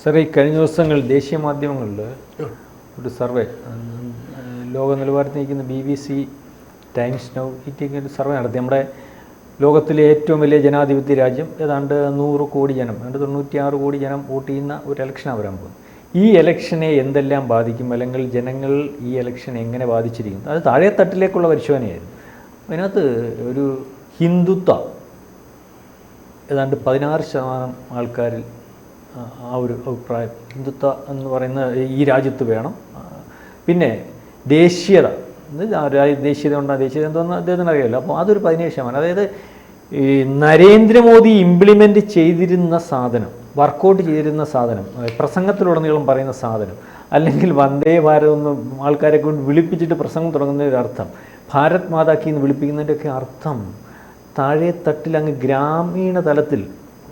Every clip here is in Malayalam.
സാറേ, ഈ കഴിഞ്ഞ ദിവസങ്ങളിൽ ദേശീയ മാധ്യമങ്ങളിൽ ഒരു സർവേ, ലോക നിലവാരത്തിൽ നിൽക്കുന്ന BBC, ടൈംസ് നൗ, ഇറ്റൊക്കെ ഒരു സർവേ നടത്തി. നമ്മുടെ ലോകത്തിലെ ഏറ്റവും വലിയ ജനാധിപത്യ രാജ്യം, ഏതാണ്ട് 100 കോടി ജനം, 96 കോടി ജനം വോട്ട് ചെയ്യുന്ന ഒരു ഇലക്ഷനാണ് വരാൻ പോകുന്നത്. ഈ ഇലക്ഷനെ എന്തെല്ലാം ബാധിക്കും, അല്ലെങ്കിൽ ജനങ്ങൾ ഈ ഇലക്ഷൻ എങ്ങനെ ബാധിച്ചിരിക്കും? അത് താഴെ തട്ടിലേക്കുള്ള പരിശോധനയായിരുന്നു. അതിനകത്ത് ഒരു ഹിന്ദുത്വ ഏതാണ്ട് 16% ആൾക്കാരിൽ ആ ഒരു അഭിപ്രായം, ഹിന്ദുത്വ എന്ന് പറയുന്ന ഈ രാജ്യത്ത് വേണം. പിന്നെ ദേശീയത, ദേശീയത ഉണ്ടാകും, ദേശീയത എന്തോന്ന് അദ്ദേഹത്തിന് അറിയാമല്ലോ. അപ്പോൾ അതൊരു 17%. അതായത് ഈ നരേന്ദ്രമോദി ഇംപ്ലിമെൻ്റ് ചെയ്തിരുന്ന സാധനം, വർക്കൗട്ട് ചെയ്തിരുന്ന സാധനം, പ്രസംഗത്തിലുടനീളം പറയുന്ന സാധനം, അല്ലെങ്കിൽ വന്ദേ ഭാരത് എന്ന് ആൾക്കാരെ കൊണ്ട് വിളിപ്പിച്ചിട്ട് പ്രസംഗം തുടങ്ങുന്നതിൻ്റെ അർത്ഥം, ഭാരത് മാതാക്കി എന്ന് വിളിപ്പിക്കുന്നതിൻ്റെയൊക്കെ അർത്ഥം താഴെ തട്ടിൽ അങ്ങ് ഗ്രാമീണ തലത്തിൽ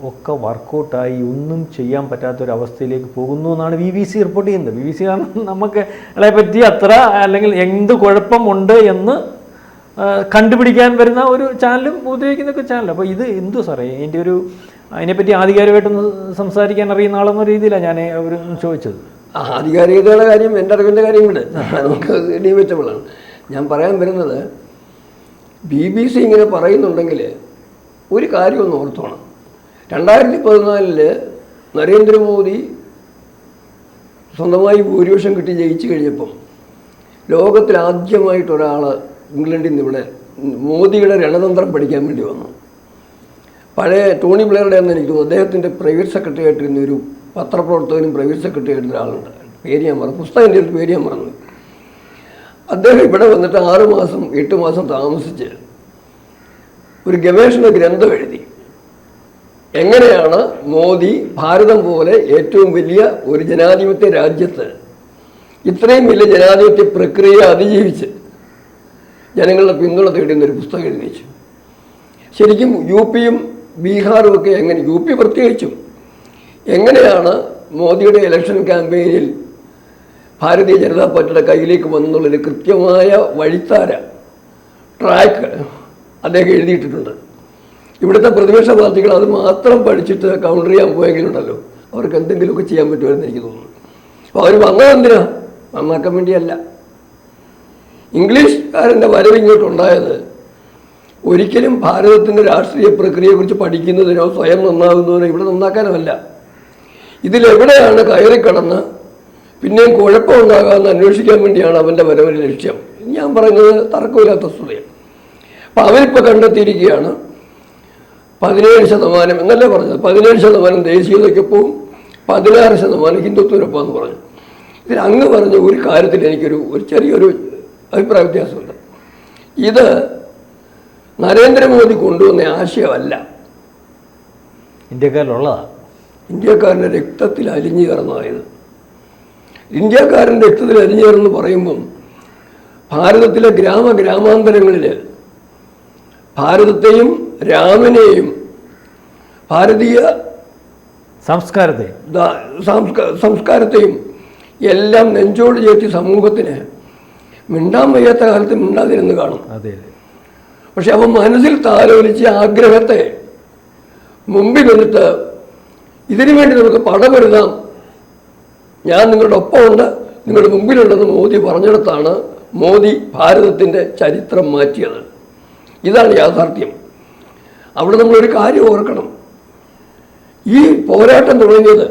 ഒക്കെ വർക്കൗട്ടായി ഒന്നും ചെയ്യാൻ പറ്റാത്തൊരവസ്ഥയിലേക്ക് പോകുന്നു എന്നാണ് BBC റിപ്പോർട്ട് ചെയ്യുന്നത്. BBC കാരണം നമുക്ക് അളെ പറ്റി അത്ര, അല്ലെങ്കിൽ എന്ത് കുഴപ്പമുണ്ട് എന്ന് കണ്ടുപിടിക്കാൻ വരുന്ന ഒരു ചാനലും ഉപയോഗിക്കുന്നൊക്കെ ചാനൽ. അപ്പോൾ ഇത് എന്തോ സാറേ, എൻ്റെ ഒരു അതിനെപ്പറ്റി ആധികാരികമായിട്ടൊന്ന് സംസാരിക്കാൻ അറിയുന്ന ആളെന്ന രീതിയിലാണ് ഞാൻ അവർ ചോദിച്ചത്. ആധികാരികതയുടെ കാര്യം എൻ്റെ അറിവിൻ്റെ കാര്യം കൂടെ നമുക്ക് ഡിബേറ്റബിളാണ്. ഞാൻ പറയാൻ വരുന്നത്, BBC ഇങ്ങനെ പറയുന്നുണ്ടെങ്കിൽ ഒരു കാര്യം ഒന്ന് ഓർത്തോണം. 2014 നരേന്ദ്രമോദി സ്വന്തമായി ഭൂരിപക്ഷം കിട്ടി ജയിച്ചു കഴിഞ്ഞപ്പം ലോകത്തിൽ ആദ്യമായിട്ടൊരാൾ ഇംഗ്ലണ്ടിൽ നിന്ന് ഇവിടെ മോദിയുടെ രണതന്ത്രം പഠിക്കാൻ വേണ്ടി വന്നു. പഴയ ടോണി ബ്ലെയറുടെ എന്ന് എനിക്ക് തോന്നുന്നു, അദ്ദേഹത്തിൻ്റെ പ്രൈവറ്റ് സെക്രട്ടറി ആയിട്ടിരുന്ന ഒരു പത്രപ്രവർത്തകനും പ്രൈവറ്റ് സെക്രട്ടറി ആയിട്ടുള്ള ഒരാളുണ്ട്. പേര് ഞാൻ മറന്നു, പുസ്തകത്തിൻ്റെ ഒരു പേര് ഞാൻ മറന്നു. അദ്ദേഹം ഇവിടെ വന്നിട്ട് 6 മാസം 8 മാസം താമസിച്ച് ഒരു ഗവേഷണ ഗ്രന്ഥം എഴുതി. എങ്ങനെയാണ് മോദി ഭാരതം പോലെ ഏറ്റവും വലിയ ഒരു ജനാധിപത്യ രാജ്യത്ത് ഇത്രയും വലിയ ജനാധിപത്യ പ്രക്രിയയെ അതിജീവിച്ച് ജനങ്ങളുടെ പിന്തുണ തേടുന്നൊരു പുസ്തകം എഴുതി വെച്ചു. ശരിക്കും UPയും ബീഹാറും ഒക്കെ എങ്ങനെ, UP പ്രത്യേകിച്ചും എങ്ങനെയാണ് മോദിയുടെ ഇലക്ഷൻ ക്യാമ്പയിനിൽ ഭാരതീയ ജനതാ പാർട്ടിയുടെ കയ്യിലേക്ക് വന്നുള്ളൊരു കൃത്യമായ വഴിത്താര, ട്രാക്ക് അദ്ദേഹം എഴുതിയിട്ടിട്ടുണ്ട്. ഇവിടുത്തെ പ്രതിപക്ഷ പാർട്ടികൾ അത് മാത്രം പഠിച്ചിട്ട് കൗണ്ടർ ചെയ്യാൻ പോയെങ്കിലുണ്ടല്ലോ അവർക്ക് എന്തെങ്കിലുമൊക്കെ ചെയ്യാൻ പറ്റുമെന്ന് എനിക്ക് തോന്നുന്നു. അപ്പോൾ അവർ വന്നതെന്തിനാ? നന്നാക്കാൻ വേണ്ടിയല്ല. ഇംഗ്ലീഷുകാരൻ്റെ വരവ് ഇങ്ങോട്ടുണ്ടായത് ഒരിക്കലും ഭാരതത്തിൻ്റെ രാഷ്ട്രീയ പ്രക്രിയയെക്കുറിച്ച് പഠിക്കുന്നതിനോ സ്വയം നന്നാകുന്നതിനോ ഇവിടെ നന്നാക്കാനുമല്ല. ഇതിലെവിടെയാണ് കയറിക്കടന്ന് പിന്നെയും കുഴപ്പമുണ്ടാകാമെന്ന് അന്വേഷിക്കാൻ വേണ്ടിയാണ് അവൻ്റെ വരവിൻ്റെ ലക്ഷ്യം. ഞാൻ പറയുന്നത് തർക്കമില്ലാത്ത വസ്തുതയാണ്. അപ്പം അവരിപ്പോൾ കണ്ടെത്തിയിരിക്കുകയാണ് 17% എന്നല്ലേ പറഞ്ഞത്, 17% ദേശീയതയ്ക്കൊപ്പവും 16% ഹിന്ദുത്വത്തിനൊപ്പം പറഞ്ഞു. ഇതിൽ അങ്ങ് പറഞ്ഞ ഒരു കാര്യത്തിൽ എനിക്കൊരു ചെറിയൊരു അഭിപ്രായ വ്യത്യാസമുണ്ട്. ഇത് നരേന്ദ്രമോദി കൊണ്ടുവന്ന ആശയമല്ല, ഇന്ത്യക്കാരിലുള്ളതാണ്. ഇന്ത്യക്കാരൻ്റെ രക്തത്തിൽ അലിഞ്ഞു കയറുന്നതായത്. ഇന്ത്യക്കാരൻ്റെ രക്തത്തിൽ അലിഞ്ഞു കയറുന്നു പറയുമ്പം ഭാരതത്തിലെ ഗ്രാമാന്തരങ്ങളിൽ ഭാരതത്തെയും രാമനെയും ഭാരതീയ സംസ്കാരത്തെയും എല്ലാം നെഞ്ചോട് ചേർത്തി സമൂഹത്തിന് മിണ്ടാൻ വയ്യാത്ത കാലത്ത് മിണ്ടാതിരുന്ന് കാണും. പക്ഷെ അവൻ മനസ്സിൽ താലോലിച്ച ആഗ്രഹത്തെ മുമ്പിൽ വന്നിട്ട് ഇതിനു വേണ്ടി നമുക്ക് പടപെരുതാം, ഞാൻ നിങ്ങളുടെ ഒപ്പമുണ്ട്, നിങ്ങളുടെ മുമ്പിലുണ്ടെന്ന് മോദി പറഞ്ഞിടത്താണ് മോദി ഭാരതത്തിൻ്റെ ചരിത്രം മാറ്റിയത്. ഇതാണ് യാഥാർത്ഥ്യം. അവിടെ നമ്മളൊരു കാര്യം ഓർക്കണം. ഈ പോരാട്ടം തുടങ്ങിയത്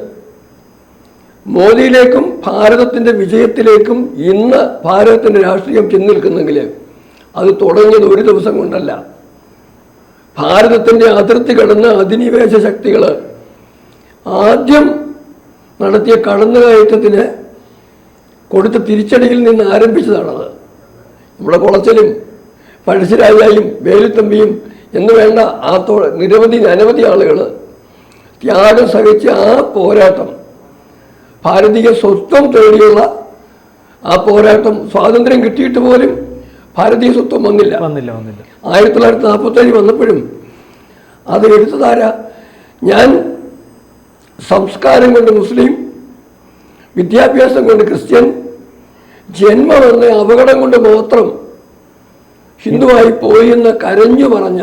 മോദിയിലേക്കും ഭാരതത്തിൻ്റെ വിജയത്തിലേക്കും ഇന്ന് ഭാരതത്തിൻ്റെ രാഷ്ട്രീയം ചെന്ന് നിൽക്കുന്നെങ്കിൽ അത് തുടങ്ങിയത് ഒരു ദിവസം കൊണ്ടല്ല. ഭാരതത്തിൻ്റെ അതിർത്തി കടന്ന അധിനിവേശ ശക്തികൾ ആദ്യം നടത്തിയ കടന്നുകയറ്റത്തിന് കൊടുത്ത തിരിച്ചടിയിൽ നിന്ന് ആരംഭിച്ചതാണത്. നമ്മുടെ കുളച്ചലും പഴശ്ശിരാജായും വേലുത്തമ്പിയും എന്ന് വേണ്ട അനവധി ആളുകൾ ത്യാഗം സഹിച്ച ആ പോരാട്ടം, ഭാരതീയ സ്വത്വം തേടിയുള്ള ആ പോരാട്ടം, സ്വാതന്ത്ര്യം കിട്ടിയിട്ട് പോലും ഭാരതീയ സ്വത്വം വന്നില്ല. 1947 വന്നപ്പോഴും അത് എടുത്തതാരാ? ഞാൻ സംസ്കാരം കൊണ്ട് മുസ്ലിം, വിദ്യാഭ്യാസം കൊണ്ട് ക്രിസ്ത്യൻ, ജന്മം എന്ന അപകടം കൊണ്ട് മാത്രം ഹിന്ദുവായി പോയി എന്ന് കരഞ്ഞു പറഞ്ഞ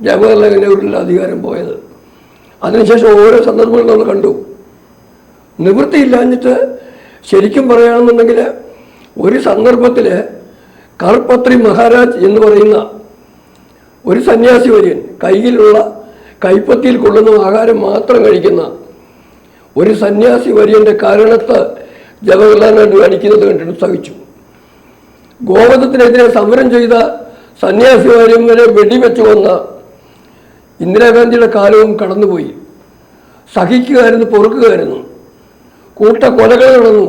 ജവഹർലാൽ നെഹ്റുവിൻ്റെ അധികാരം പോയത്. അതിനുശേഷം ഓരോ സന്ദർഭങ്ങളും നമ്മൾ കണ്ടു. നിവൃത്തിയില്ലാഞ്ഞിട്ട് ശരിക്കും പറയുകയാണെന്നുണ്ടെങ്കിൽ ഒരു സന്ദർഭത്തിൽ കർപ്പത്രി മഹാരാജ് എന്ന് പറയുന്ന ഒരു സന്യാസി വര്യൻ കയ്യിലുള്ള കൈപ്പത്തിയിൽ കൊള്ളുന്ന ആഹാരം മാത്രം കഴിക്കുന്ന ഒരു സന്യാസി വര്യൻ്റെ കാരണത്ത് ജവഹർലാൽ നെഹ്റു അടിക്കുന്നത് കണ്ടിട്ട് സഹിച്ചു. ഗോവധത്തിനെതിരെ സമരം ചെയ്ത സന്യാസി വര്യന്മാരെ വെടിവെച്ച് കൊന്ന ഇന്ദിരാഗാന്ധിയുടെ കാലവും കടന്നുപോയി. സഹിക്കുകയായിരുന്നു, പൊറുക്കുകയായിരുന്നു. കൂട്ടക്കൊലകൾ നടന്നു.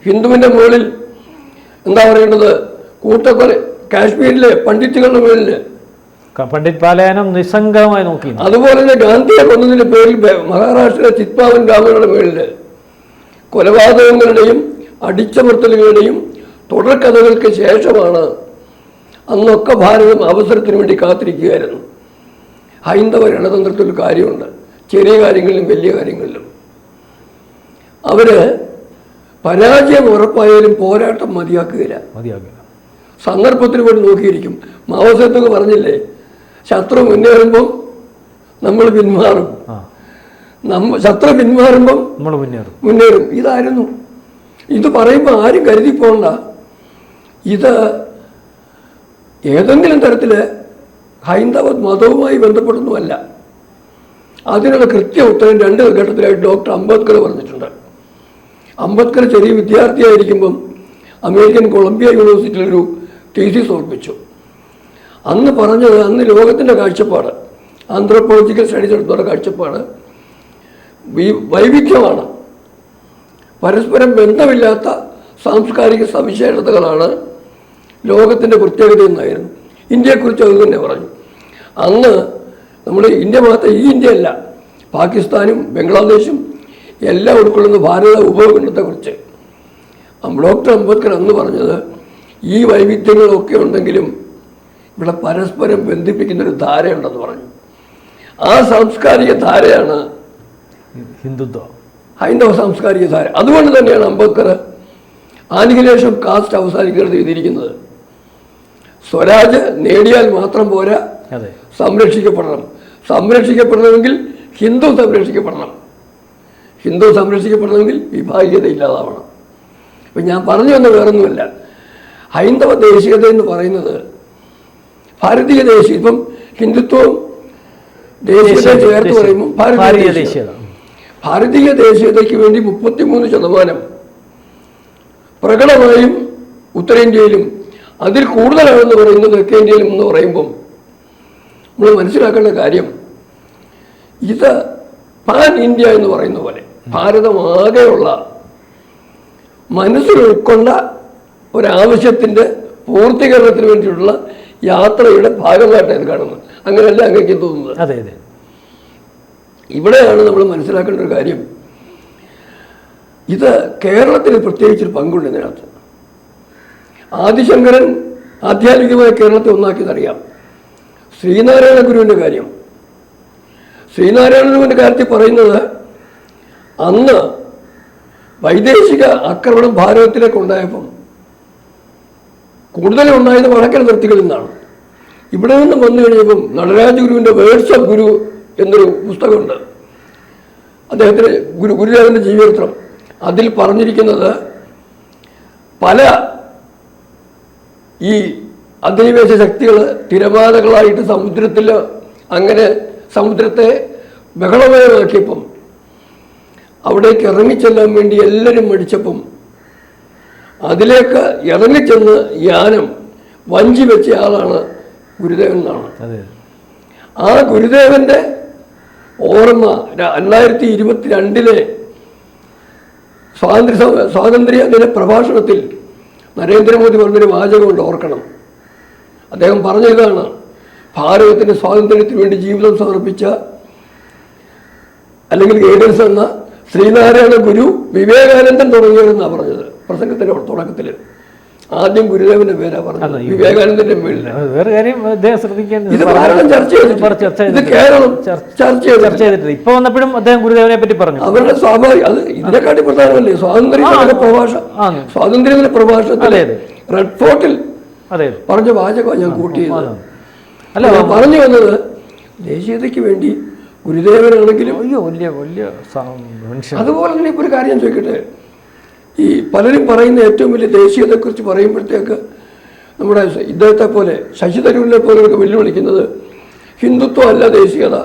ഹിന്ദുവിൻ്റെ മുകളിൽ എന്താ പറയേണ്ടത്, കൂട്ടക്കൊല കാശ്മീരിലെ പണ്ഡിറ്റുകളുടെ മുകളിൽ പണ്ഡിറ്റ് പാലായനം നിസ്സംഗമായി നോക്കി. അതുപോലെ തന്നെ ഗാന്ധിയെ കൊന്നതിൻ്റെ പേരിൽ മഹാരാഷ്ട്രയിലെ ചിത്പാവൻ ഗ്രാമങ്ങളുടെ മുകളിൽ കൊലപാതകങ്ങളുടെയും അടിച്ചമർത്തലുകളുടെയും തുടർക്കഥകൾക്ക് ശേഷമാണ് അന്നൊക്കെ ഭാരതം അവസരത്തിന് വേണ്ടി കാത്തിരിക്കുകയായിരുന്നു. ഹൈന്ദവ രണതന്ത്രത്തിൽ കാര്യമുണ്ട്, ചെറിയ കാര്യങ്ങളിലും വലിയ കാര്യങ്ങളിലും. അവർ പരാജയം ഉറപ്പായാലും പോരാട്ടം മതിയാക്കുകയില്ല. സന്ദർഭത്തിന് വേണ്ടി നോക്കിയിരിക്കും. മാവോസേത്തുക്ക് പറഞ്ഞില്ലേ, ശത്രു മുന്നേറുമ്പം നമ്മൾ പിന്മാറും, ശത്രു പിന്മാറുമ്പം നമ്മൾ മുന്നേറും. ഇതായിരുന്നു. ഇത് പറയുമ്പോൾ ആരും കരുതി പോകണ്ട, ഇത് ഏതെങ്കിലും തരത്തിൽ ഹൈന്ദവ മതവുമായി ബന്ധപ്പെടുന്നതല്ല. അതിനുള്ള കൃത്യ ഉത്തരം 2 ഘട്ടത്തിലായിട്ട് ഡോക്ടർ അംബേദ്കർ പറഞ്ഞിട്ടുണ്ട്. അംബേദ്കർ ചെറിയ വിദ്യാർത്ഥിയായിരിക്കുമ്പം അമേരിക്കൻ കൊളംബിയ യൂണിവേഴ്സിറ്റിയിലൊരു തീസിസ് സമർപ്പിച്ചു. അന്ന് പറഞ്ഞത്, അന്ന് ലോകത്തിൻ്റെ കാഴ്ചപ്പാട്, ആന്ത്രോപോളജിക്കൽ സ്റ്റഡീസ് എടുത്തുള്ള കാഴ്ചപ്പാട് വൈവിധ്യമാണ്, പരസ്പരം ബന്ധമില്ലാത്ത സാംസ്കാരിക സവിശേഷതകളാണ് ലോകത്തിൻ്റെ പ്രത്യേകത എന്നായിരുന്നു. ഇന്ത്യയെക്കുറിച്ച് അത് തന്നെ പറഞ്ഞു. അന്ന് നമ്മൾ ഇന്ത്യ മാത്രം, ഈ ഇന്ത്യയല്ല, പാകിസ്ഥാനും ബംഗ്ലാദേശും എല്ലാം ഉൾക്കൊള്ളുന്ന ഭാരത ഉപഖണ്ഡത്തെക്കുറിച്ച് ഡോക്ടർ അംബേദ്കർ അന്ന് പറഞ്ഞത്, ഈ വൈവിധ്യങ്ങളൊക്കെ ഉണ്ടെങ്കിലും ഇവിടെ പരസ്പരം ബന്ധിപ്പിക്കുന്നൊരു ധാരയുണ്ടെന്ന് പറഞ്ഞു. ആ സാംസ്കാരിക ധാരയാണ് ഹിന്ദുത്വം, ഹൈന്ദവ സാംസ്കാരിക ധാര. അതുകൊണ്ട് തന്നെയാണ് അംബേദ്കർ ആനിഹിലേഷൻ ഓഫ് കാസ്റ്റ് അവസാനിക്കുന്നത് എഴുതിയിരിക്കുന്നത്. സ്വരാജ് നേടിയാൽ മാത്രം പോരാ, സംരക്ഷിക്കപ്പെടണം. സംരക്ഷിക്കപ്പെടണമെങ്കിൽ ഹിന്ദു സംരക്ഷിക്കപ്പെടണം. ഹിന്ദു സംരക്ഷിക്കപ്പെടണമെങ്കിൽ വിഭാഗീയത ഇല്ലാതാവണം. ഇപ്പം ഞാൻ പറഞ്ഞു വന്ന വേറൊന്നുമല്ല, ഹൈന്ദവ ദേശീയത എന്ന് പറയുന്നത് ഭാരതീയ ദേശീയ, ഇപ്പം ഹിന്ദുത്വവും ദേശീയത ചേർത്ത് പറയുമ്പോൾ ഭാരതീയ ദേശീയതയ്ക്ക് വേണ്ടി 33% പ്രകടമായും ഉത്തരേന്ത്യയിലും അതിൽ കൂടുതലാണെന്ന് പറയുന്നത് തെക്കേന്ത്യയിലും എന്ന് പറയുമ്പം നമ്മൾ മനസ്സിലാക്കേണ്ട കാര്യം, ഇത് പാൻ ഇന്ത്യ എന്ന് പറയുന്ന പോലെ ഭാരതമാകെയുള്ള മനസ്സിൽ ഉൾക്കൊണ്ട ഒരാവശ്യത്തിൻ്റെ പൂർത്തീകരണത്തിന് വേണ്ടിയിട്ടുള്ള യാത്രയുടെ ഭാഗമായിട്ടാണ് കാണുന്നത്. അങ്ങനെയല്ല അങ്ങേക്ക് തോന്നുന്നത്. അതെ അതെ. ഇവിടെയാണ് നമ്മൾ മനസ്സിലാക്കേണ്ട ഒരു കാര്യം, ഇത് കേരളത്തിന് പ്രത്യേകിച്ചൊരു പങ്കുണ്ട് ഇതിനകത്ത്. ആദിശങ്കരൻ ആധ്യാത്മികമായ കേരളത്തെ ഒന്നാക്കിയതറിയാം. ശ്രീനാരായണ ഗുരുവിൻ്റെ കാര്യം, ശ്രീനാരായണ ഗുരുവിൻ്റെ കാര്യത്തിൽ പറയുന്നത്, അന്ന് വൈദേശിക ആക്രമണം ഭാരതത്തിലേക്ക് ഉണ്ടായപ്പം കൂടുതലും ഉണ്ടായത് വടക്കൻ നിർത്തികളിൽ നിന്നാണ്. ഇവിടെ നിന്നും വന്നു കഴിഞ്ഞപ്പം നടരാജ ഗുരുവിൻ്റെ വേർഡ്സ് ഓഫ് ഗുരു എന്നൊരു പുസ്തകമുണ്ട്, അദ്ദേഹത്തിൻ്റെ ഗുരുദേവൻ്റെ ജീവചരിത്രം. അതിൽ പറഞ്ഞിരിക്കുന്നത് പല ഈ അധിനിവേശ ശക്തികൾ തിരമാലകളായിട്ട് സമുദ്രത്തിൽ അങ്ങനെ സമുദ്രത്തെ ബഹളമയമാക്കിയപ്പം അവിടേക്ക് ഇറങ്ങിച്ചെല്ലാൻ വേണ്ടി എല്ലാവരും മടിച്ചപ്പം അതിലേക്ക് ഇറങ്ങിച്ചെന്ന് യാനം വഞ്ചി വെച്ച ആളാണ് ഗുരുദേവൻ എന്നാണ്. ആ ഗുരുദേവൻ്റെ ഓർമ്മ 2022 സ്വാതന്ത്ര്യ ദിന പ്രഭാഷണത്തിൽ നരേന്ദ്രമോദി പറഞ്ഞൊരു വാചകമുണ്ട്, ഓർക്കണം. അദ്ദേഹം പറഞ്ഞ ഇതാണ്, ഭാരതത്തിൻ്റെ സ്വാതന്ത്ര്യത്തിന് വേണ്ടി ജീവിതം സമർപ്പിച്ച അല്ലെങ്കിൽ ഗൈഡൻസ് എന്ന ശ്രീനാരായണ ഗുരു വിവേകാനന്ദൻ തുടങ്ങിയതെന്നാണ് പറഞ്ഞത് പ്രസംഗത്തിൻ്റെ തുടക്കത്തിൽ. ആദ്യം ഗുരുദേവന്റെ പേരാ പറഞ്ഞത്, വിവേകാനന്ദന്റെ പേരിൽ. വേറെ കാര്യം അദ്ദേഹം ശ്രദ്ധിക്കേണ്ടത്, ഇത് ഭാരതം ചർച്ച ചെയ്തിട്ട് കേരളം ചർച്ച ചെയ്തിട്ടില്ല. ഇപ്പൊ വന്നപ്പോഴും അദ്ദേഹം ഗുരുദേവനെ പറ്റി പറഞ്ഞു. അവരുടെ സ്വാഭാവിക, അത് ഇതിനെക്കാട്ടി പ്രധാനമല്ലേ സ്വാതന്ത്ര്യദിന പ്രഭാഷണത്തിൽ റെഡ് ഫോർട്ടിൽ പറഞ്ഞ വാചകം ഞാൻ കൂട്ടിയത്. അല്ല, പറഞ്ഞു വന്നത് ദേശീയതയ്ക്ക് വേണ്ടി ഗുരുദേവനാണെങ്കിലും അയ്യോ വലിയ വലിയ മനുഷ്യൻ. അതുപോലെ തന്നെ ഇപ്പോൾ ഒരു കാര്യം ഞാൻ ചോദിക്കട്ടെ, ഈ പലരും പറയുന്ന ഏറ്റവും വലിയ ദേശീയതയെക്കുറിച്ച് പറയുമ്പോഴത്തേക്ക് നമ്മുടെ ഇദ്ദേഹത്തെ പോലെ ശശി തരൂരിനെ പോലെയൊക്കെ വെല്ലുവിളിക്കുന്നത് ഹിന്ദുത്വം അല്ല ദേശീയത,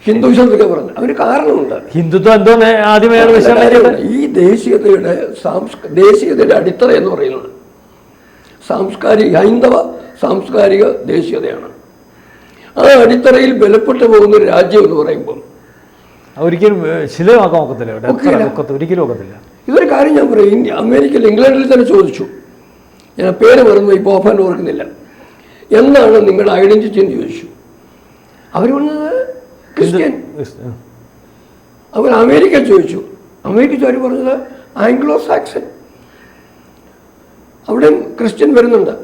ഹിന്ദുവിസം എന്നൊക്കെ പറഞ്ഞു. അവന് കാരണമുണ്ട്. ഹിന്ദുത്വം എന്തോ ആദ്യമേ ഈ ദേശീയതയുടെ അടിത്തറ എന്ന് പറയുന്നത് ഹൈന്ദവ സാംസ്കാരിക ദേശീയതയാണ്. ആ അടിത്തറയിൽ ബലപ്പെട്ടു പോകുന്ന ഒരു രാജ്യം എന്ന് പറയുമ്പോൾ ഒരിക്കലും ശിലമാക്കാൻ ഒക്കത്തില്ല, ഒരിക്കലും ഒക്കത്തില്ല. ഇതൊരു കാര്യം ഞാൻ പറയും, അമേരിക്കയിൽ ഇംഗ്ലണ്ടിൽ തന്നെ ചോദിച്ചു, ഞാൻ പേര് മറന്നു ഇപ്പോൾ ഓഫാൻ ഓർക്കുന്നില്ല, എന്നാണ് നിങ്ങളുടെ ഐഡന്റിറ്റി എന്ന് ചോദിച്ചു. അവർ പറഞ്ഞത് ക്രിസ്ത്യൻ. അവർ അമേരിക്ക ചോദിച്ചു, അമേരിക്കക്കാർ പറഞ്ഞത് ആംഗ്ലോ സാക്സൺ, അവിടെ ക്രിസ്ത്യൻ വരുന്നുണ്ട്.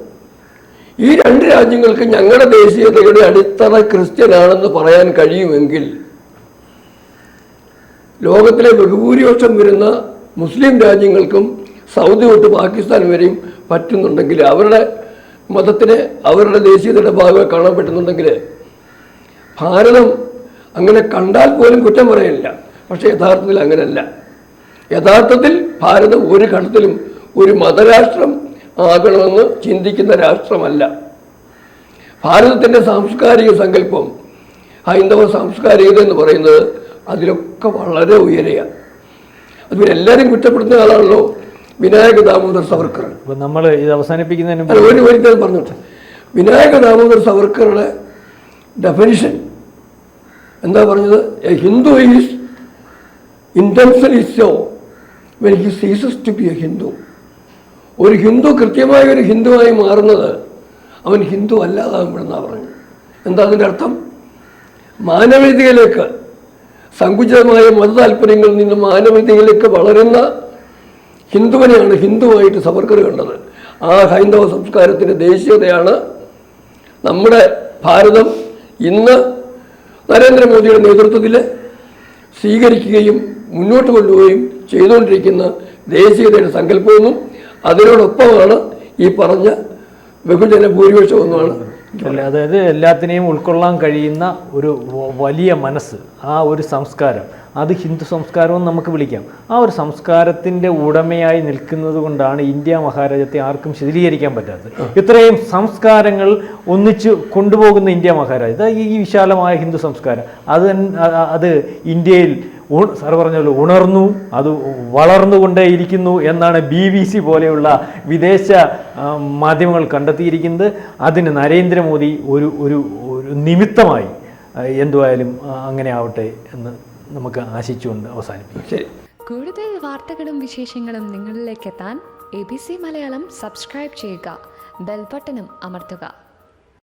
ഈ രണ്ട് രാജ്യങ്ങൾക്ക് ഞങ്ങളുടെ ദേശീയതയുടെ അടിത്തറ ക്രിസ്ത്യനാണെന്ന് പറയാൻ കഴിയുമെങ്കിൽ ലോകത്തിലെ ബഹുഭൂരിപക്ഷം വരുന്ന മുസ്ലിം രാജ്യങ്ങൾക്കും സൗദി തൊട്ട് പാകിസ്ഥാൻ വരെയും പറ്റുന്നുണ്ടെങ്കിൽ, അവരുടെ മതത്തിനെ അവരുടെ ദേശീയതയുടെ ഭാഗമായി കാണാൻ പറ്റുന്നുണ്ടെങ്കിൽ ഭാരതം അങ്ങനെ കണ്ടാൽ പോലും കുറ്റം പറയില്ല. പക്ഷേ യഥാർത്ഥത്തിൽ അങ്ങനെയല്ല. യഥാർത്ഥത്തിൽ ഭാരതം ഒരു ഘട്ടത്തിലും ഒരു മതരാഷ്ട്രം ആകണമെന്ന് ചിന്തിക്കുന്ന രാഷ്ട്രമല്ല. ഭാരതത്തിൻ്റെ സാംസ്കാരിക സങ്കല്പം, ഹൈന്ദവ സാംസ്കാരികത എന്ന് പറയുന്നത് അതിലൊക്കെ വളരെ ഉയരെയാണ്. അതുപോലെ എല്ലാവരും കുറ്റപ്പെടുത്തുന്ന ആളാണല്ലോ വിനായക ദാമോദർ സവർക്കർ. നമ്മൾ ഇത് അവസാനിപ്പിക്കുന്നതിന് ഒരിക്കലും പറഞ്ഞിട്ട് വിനായക ദാമോദർ സവർക്കറുടെ ഡെഫിനിഷൻ എന്താ പറഞ്ഞത്? A Hindu is intentionally so when he ceases to be a Hindu. ഒരു ഹിന്ദു കൃത്യമായ ഒരു ഹിന്ദുവായി മാറുന്നത് അവൻ ഹിന്ദു അല്ലാതാകുമ്പോഴെന്നാണ് പറഞ്ഞു. എന്താ അതിൻ്റെ അർത്ഥം? മാനവികതയിലേക്ക്, സങ്കുചിതമായ മത താല്പര്യങ്ങളിൽ നിന്ന് മാനവികതയിലേക്ക് വളരുന്ന ഹിന്ദുവിനെയാണ് ഹിന്ദുവായിട്ട് സവർക്കർ കണ്ടത്. ആ ഹൈന്ദവ സംസ്കാരത്തിൻ്റെ ദേശീയതയാണ് നമ്മുടെ ഭാരതം ഇന്ന് നരേന്ദ്രമോദിയുടെ നേതൃത്വത്തിൽ സ്വീകരിക്കുകയും മുന്നോട്ട് കൊണ്ടുപോവുകയും ചെയ്തുകൊണ്ടിരിക്കുന്ന ദേശീയതയുടെ സങ്കല്പമെന്നും അതിനോടൊപ്പമാണ് ഈ പറഞ്ഞ ബഹുജന ഭൂരിപക്ഷമെന്നുമാണ്. അതായത് എല്ലാത്തിനെയും ഉൾക്കൊള്ളാൻ കഴിയുന്ന ഒരു വലിയ മനസ്സ്, ആ ഒരു സംസ്കാരം, അത് ഹിന്ദു സംസ്കാരവും നമുക്ക് വിളിക്കാം. ആ ഒരു സംസ്കാരത്തിൻ്റെ ഉടമയായി നിൽക്കുന്നത് കൊണ്ടാണ് ഇന്ത്യ മഹാരാജ്യത്തെ ആർക്കും ശിഥിലീകരിക്കാൻ പറ്റാത്തത്. ഇത്രയും സംസ്കാരങ്ങൾ ഒന്നിച്ച് കൊണ്ടുപോകുന്ന ഇന്ത്യ മഹാരാജ്യത്ത് ഈ വിശാലമായ ഹിന്ദു സംസ്കാരം അത് ഇന്ത്യയിൽ സാർ പറഞ്ഞല്ലോ ഉണർന്നു, അത് വളർന്നുകൊണ്ടേയിരിക്കുന്നു എന്നാണ് BBC പോലെയുള്ള വിദേശ മാധ്യമങ്ങൾ കണ്ടെത്തിയിരിക്കുന്നത്. അതിന് നരേന്ദ്രമോദി ഒരു ഒരു നിമിത്തമായി. എന്തുവായാലും അങ്ങനെ ആവട്ടെ എന്ന് നമുക്ക് ആശിച്ചുകൊണ്ട് അവസാനിപ്പിക്കും. കൂടുതൽ വാർത്തകളും വിശേഷങ്ങളും നിങ്ങളിലേക്ക് എത്താൻ ABC മലയാളം സബ്സ്ക്രൈബ് ചെയ്യുക, ബെൽ ബട്ടണും അമർത്തുക.